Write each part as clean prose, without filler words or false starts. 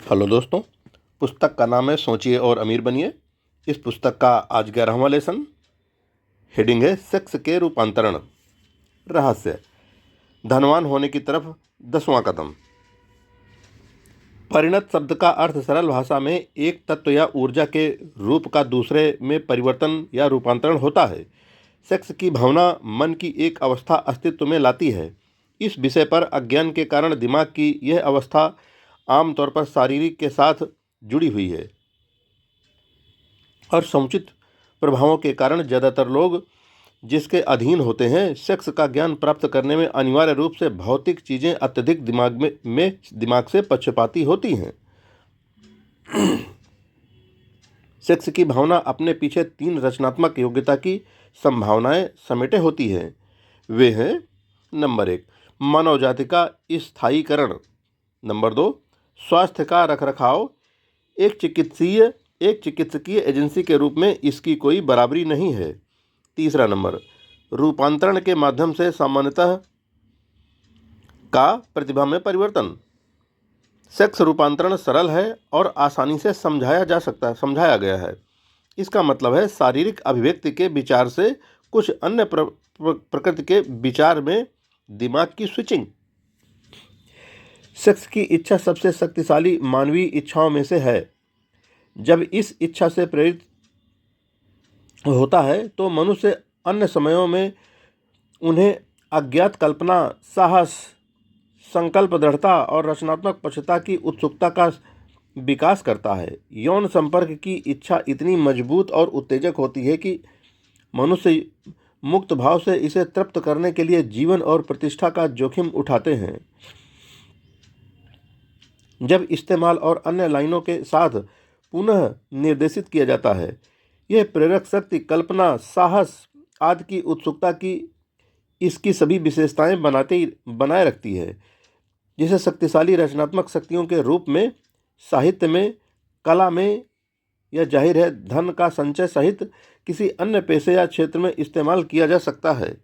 Hello दोस्तों। पुस्तक का नाम है सोचिए और अमीर बनिए। इस पुस्तक का आज 11वां लेसन। हेडिंग है सेक्स के रूपांतरण रहस्य, धनवान होने की तरफ 10वां कदम। परिणत शब्द का अर्थ सरल भाषा में एक तत्व या ऊर्जा के रूप का दूसरे में परिवर्तन या रूपांतरण होता है। सेक्स की भावना मन की एक अवस्था अस्तित्व में लाती है। इस विषय पर अज्ञान के कारण दिमाग की यह अवस्था आमतौर पर शारीरिक के साथ जुड़ी हुई है और समुचित प्रभावों के कारण ज़्यादातर लोग जिसके अधीन होते हैं, सेक्स का ज्ञान प्राप्त करने में अनिवार्य रूप से भौतिक चीज़ें अत्यधिक दिमाग से पक्षपाती होती हैं। सेक्स की भावना अपने पीछे 3 रचनात्मक योग्यता की संभावनाएं समेटे होती है। वे हैं: नंबर 1, मानव जाति का स्थायीकरण। नंबर 2, स्वास्थ्य का रखरखाव। एक चिकित्सकीय एजेंसी के रूप में इसकी कोई बराबरी नहीं है। तीसरा नंबर, रूपांतरण के माध्यम से सामान्यतः का प्रतिभा में परिवर्तन। सेक्स रूपांतरण सरल है और आसानी से समझाया गया है। इसका मतलब है शारीरिक अभिव्यक्ति के विचार से कुछ अन्य प्रकृति के विचार में दिमाग की स्विचिंग। सेक्स की इच्छा सबसे शक्तिशाली मानवीय इच्छाओं में से है। जब इस इच्छा से प्रेरित होता है तो मनुष्य अन्य समयों में उन्हें अज्ञात कल्पना, साहस, संकल्प दृढ़ता और रचनात्मक पक्षता की उत्सुकता का विकास करता है। यौन संपर्क की इच्छा इतनी मजबूत और उत्तेजक होती है कि मनुष्य मुक्त भाव से इसे तृप्त करने के लिए जीवन और प्रतिष्ठा का जोखिम उठाते हैं। जब इस्तेमाल और अन्य लाइनों के साथ पुनः निर्देशित किया जाता है, यह प्रेरक शक्ति, कल्पना, साहस आदि की उत्सुकता की इसकी सभी विशेषताएं बनाए रखती है, जिसे शक्तिशाली रचनात्मक शक्तियों के रूप में साहित्य में, कला में या जाहिर है धन का संचय सहित किसी अन्य पेशे या क्षेत्र में इस्तेमाल किया जा सकता है।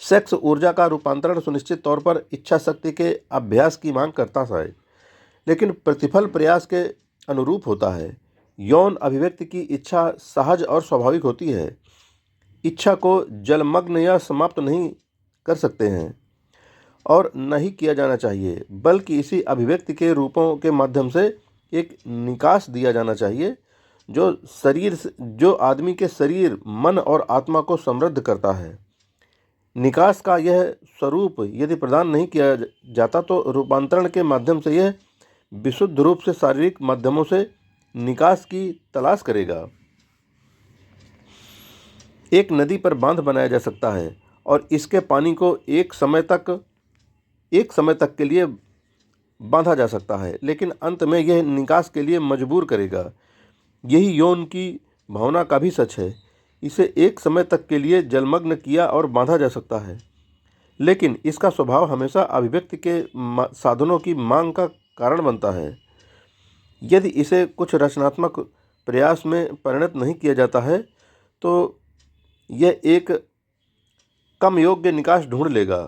सेक्स ऊर्जा का रूपांतरण सुनिश्चित तौर पर इच्छा शक्ति के अभ्यास की मांग करता है, लेकिन प्रतिफल प्रयास के अनुरूप होता है। यौन अभिव्यक्ति की इच्छा सहज और स्वाभाविक होती है। इच्छा को जलमग्न या समाप्त नहीं कर सकते हैं और नहीं किया जाना चाहिए, बल्कि इसी अभिव्यक्ति के रूपों के माध्यम से एक निकास दिया जाना चाहिए जो आदमी के शरीर, मन और आत्मा को समृद्ध करता है। निकास का यह स्वरूप यदि प्रदान नहीं किया जाता तो रूपांतरण के माध्यम से यह विशुद्ध रूप से शारीरिक माध्यमों से निकास की तलाश करेगा। एक नदी पर बांध बनाया जा सकता है और इसके पानी को एक समय तक के लिए बांधा जा सकता है, लेकिन अंत में यह निकास के लिए मजबूर करेगा। यही यौन की भावना का भी सच है। इसे एक समय तक के लिए जलमग्न किया और बांधा जा सकता है, लेकिन इसका स्वभाव हमेशा अभिव्यक्ति के साधनों की मांग का कारण बनता है। यदि इसे कुछ रचनात्मक प्रयास में परिणत नहीं किया जाता है तो यह एक कम योग्य निकास ढूंढ लेगा।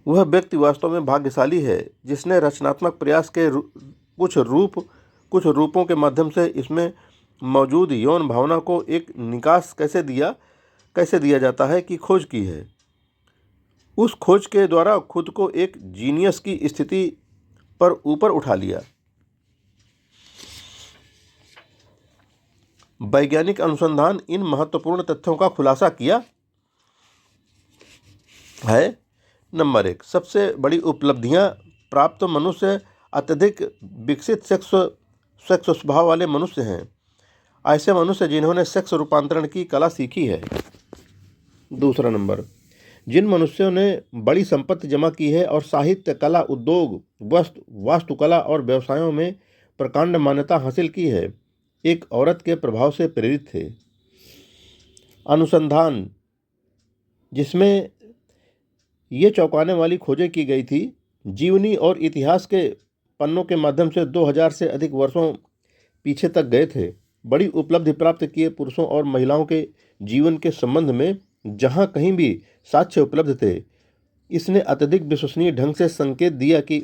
वह व्यक्ति वास्तव में भाग्यशाली है जिसने रचनात्मक प्रयास के कुछ रूपों के माध्यम से इसमें मौजूद यौन भावना को एक निकास कैसे दिया जाता है की खोज की है। उस खोज के द्वारा खुद को एक जीनियस की स्थिति पर ऊपर उठा लिया। वैज्ञानिक अनुसंधान इन महत्वपूर्ण तथ्यों का खुलासा किया है। नंबर 1, सबसे बड़ी उपलब्धियां प्राप्त मनुष्य अत्यधिक विकसित सेक्स स्वभाव वाले मनुष्य हैं। ऐसे मनुष्य जिन्होंने सेक्स रूपांतरण की कला सीखी है। दूसरा नंबर, जिन मनुष्यों ने बड़ी संपत्ति जमा की है और साहित्य, कला, उद्योग, वास्तुकला और व्यवसायों में प्रकांड मान्यता हासिल की है, एक औरत के प्रभाव से प्रेरित थे। अनुसंधान जिसमें ये चौंकाने वाली खोजें की गई थी, जीवनी और इतिहास के पन्नों के माध्यम से 2000 से अधिक वर्षों पीछे तक गए थे। बड़ी उपलब्धि प्राप्त किए पुरुषों और महिलाओं के जीवन के संबंध में जहाँ कहीं भी साक्ष्य उपलब्ध थे, इसने अत्यधिक विश्वसनीय ढंग से संकेत दिया कि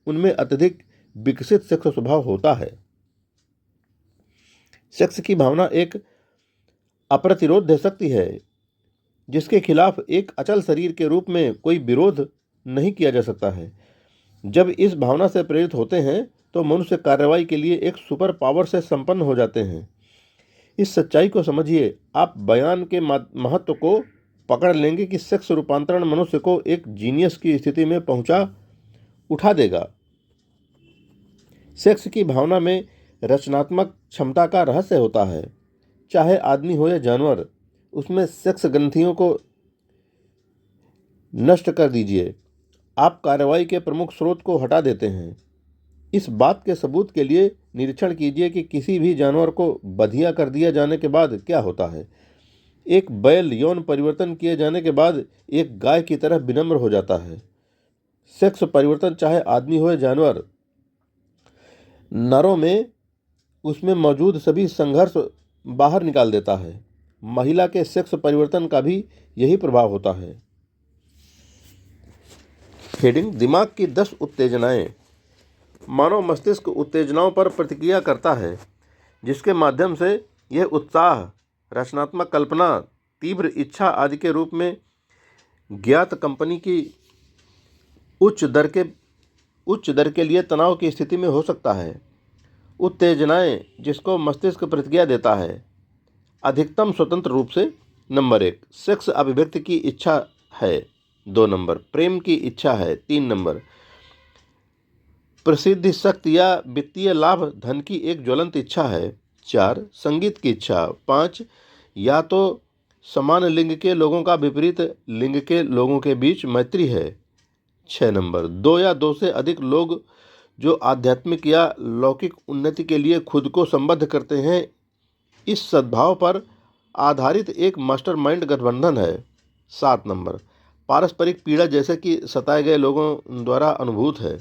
उनमें अत्यधिक विकसित सेक्स स्वभाव होता है। सेक्स की भावना एक अप्रतिरोध शक्ति है जिसके खिलाफ एक अचल शरीर के रूप में कोई विरोध नहीं किया जा सकता है। जब इस भावना से प्रेरित होते हैं तो मनुष्य कार्रवाई के लिए एक सुपर पावर से संपन्न हो जाते हैं। इस सच्चाई को समझिए, आप बयान के महत्व को पकड़ लेंगे कि सेक्स रूपांतरण मनुष्य को एक जीनियस की स्थिति में उठा देगा। सेक्स की भावना में रचनात्मक क्षमता का रहस्य होता है। चाहे आदमी हो या जानवर, उसमें सेक्स ग्रंथियों को नष्ट कर दीजिए, आप कार्रवाई के प्रमुख स्रोत को हटा देते हैं। इस बात के सबूत के लिए निरीक्षण कीजिए कि किसी भी जानवर को बधिया कर दिया जाने के बाद क्या होता है। एक बैल यौन परिवर्तन किए जाने के बाद एक गाय की तरह विनम्र हो जाता है। सेक्स परिवर्तन चाहे आदमी हो या जानवर, नरों में उसमें मौजूद सभी संघर्ष बाहर निकाल देता है। महिला के सेक्स परिवर्तन का भी यही प्रभाव होता है। हेडिंग: दिमाग की 10 उत्तेजनाएं। मानव मस्तिष्क उत्तेजनाओं पर प्रतिक्रिया करता है, जिसके माध्यम से यह उत्साह, रचनात्मक कल्पना, तीव्र इच्छा आदि के रूप में ज्ञात कंपनी की उच्च दर के लिए तनाव की स्थिति में हो सकता है। उत्तेजनाएं जिसको मस्तिष्क प्रतिक्रिया देता है। अधिकतम स्वतंत्र रूप से। नंबर 1, सेक्स अभिव्यक्ति की इच्छा है। 2 नंबर, प्रेम की इच्छा है। 3 नंबर, प्रसिद्धि, शक्ति या वित्तीय लाभ, धन की एक ज्वलंत इच्छा है। 4, संगीत की इच्छा। 5, या तो समान लिंग के लोगों का विपरीत लिंग के लोगों के बीच मैत्री है। 6 नंबर, 2 या 2 से अधिक लोग जो आध्यात्मिक या लौकिक उन्नति के लिए खुद को संबद्ध करते हैं, इस सद्भाव पर आधारित एक मास्टरमाइंड गठबंधन है। 7 नंबर, पारस्परिक पीड़ा जैसे कि सताए गए लोगों द्वारा अनुभूत है।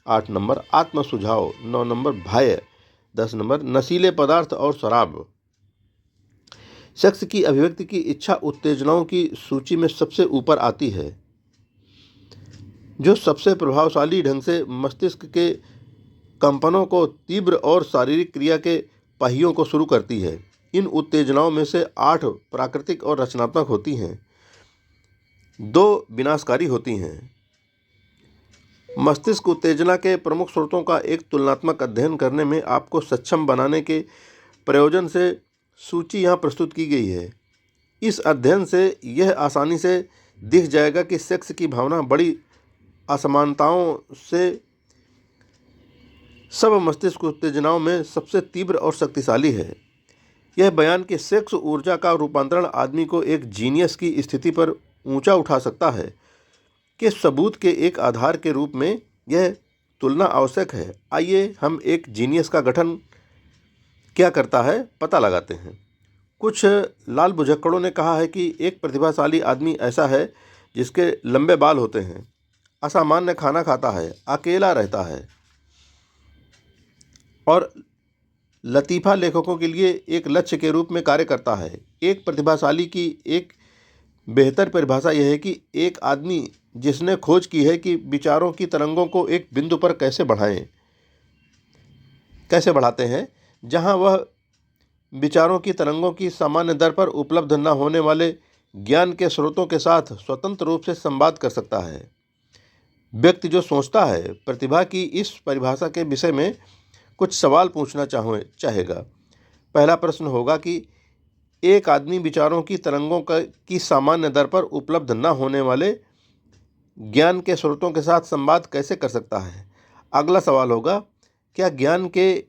8 नंबर, आत्म सुझाव। 9 नंबर, भय। 10 नंबर, नशीले पदार्थ और शराब। सेक्स की अभिव्यक्ति की इच्छा उत्तेजनाओं की सूची में सबसे ऊपर आती है, जो सबसे प्रभावशाली ढंग से मस्तिष्क के कंपनों को तीव्र और शारीरिक क्रिया के पहियों को शुरू करती है। इन उत्तेजनाओं में से 8 प्राकृतिक और रचनात्मक होती हैं, 2 विनाशकारी होती हैं। मस्तिष्क उत्तेजना के प्रमुख स्रोतों का एक तुलनात्मक अध्ययन करने में आपको सक्षम बनाने के प्रयोजन से सूची यहाँ प्रस्तुत की गई है। इस अध्ययन से यह आसानी से दिख जाएगा कि सेक्स की भावना बड़ी असमानताओं से सब मस्तिष्क उत्तेजनाओं में सबसे तीव्र और शक्तिशाली है। यह बयान कि सेक्स ऊर्जा का रूपांतरण आदमी को एक जीनियस की स्थिति पर ऊंचा उठा सकता है के सबूत के एक आधार के रूप में यह तुलना आवश्यक है। आइए हम एक जीनियस का गठन क्या करता है पता लगाते हैं। कुछ लाल बुझक्कड़ों ने कहा है कि एक प्रतिभाशाली आदमी ऐसा है जिसके लंबे बाल होते हैं, असामान्य खाना खाता है, अकेला रहता है और लतीफ़ा लेखकों के लिए एक लक्ष्य के रूप में कार्य करता है। एक प्रतिभाशाली की एक बेहतर परिभाषा यह है कि एक आदमी जिसने खोज की है कि विचारों की तरंगों को एक बिंदु पर कैसे बढ़ाते हैं जहां वह विचारों की तरंगों की सामान्य दर पर उपलब्ध न होने वाले ज्ञान के स्रोतों के साथ स्वतंत्र रूप से संवाद कर सकता है। व्यक्ति जो सोचता है, प्रतिभा की इस परिभाषा के विषय में कुछ सवाल पूछना चाहेगा। पहला प्रश्न होगा कि एक आदमी विचारों की तरंगों की सामान्य दर पर उपलब्ध न होने वाले ज्ञान के स्रोतों के साथ संवाद कैसे कर सकता है। अगला सवाल होगा, क्या ज्ञान के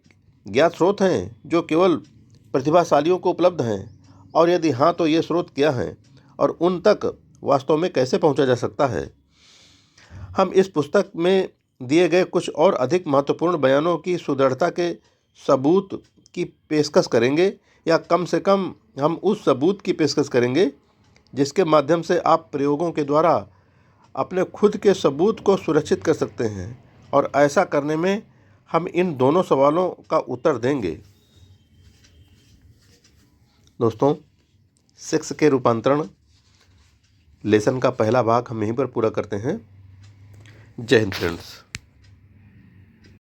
ज्ञात स्रोत हैं जो केवल प्रतिभाशालियों को उपलब्ध हैं, और यदि हाँ तो ये स्रोत क्या हैं और उन तक वास्तव में कैसे पहुंचा जा सकता है। हम इस पुस्तक में दिए गए कुछ और अधिक महत्वपूर्ण बयानों की सुदृढ़ता के सबूत की पेशकश करेंगे, या कम से कम हम उस सबूत की पेशकश करेंगे जिसके माध्यम से आप प्रयोगों के द्वारा अपने खुद के सबूत को सुरक्षित कर सकते हैं, और ऐसा करने में हम इन दोनों सवालों का उत्तर देंगे। दोस्तों, सेक्स के रूपांतरण लेसन का पहला भाग हम यहीं पर पूरा करते हैं। जय हिंद फ्रेंड्स।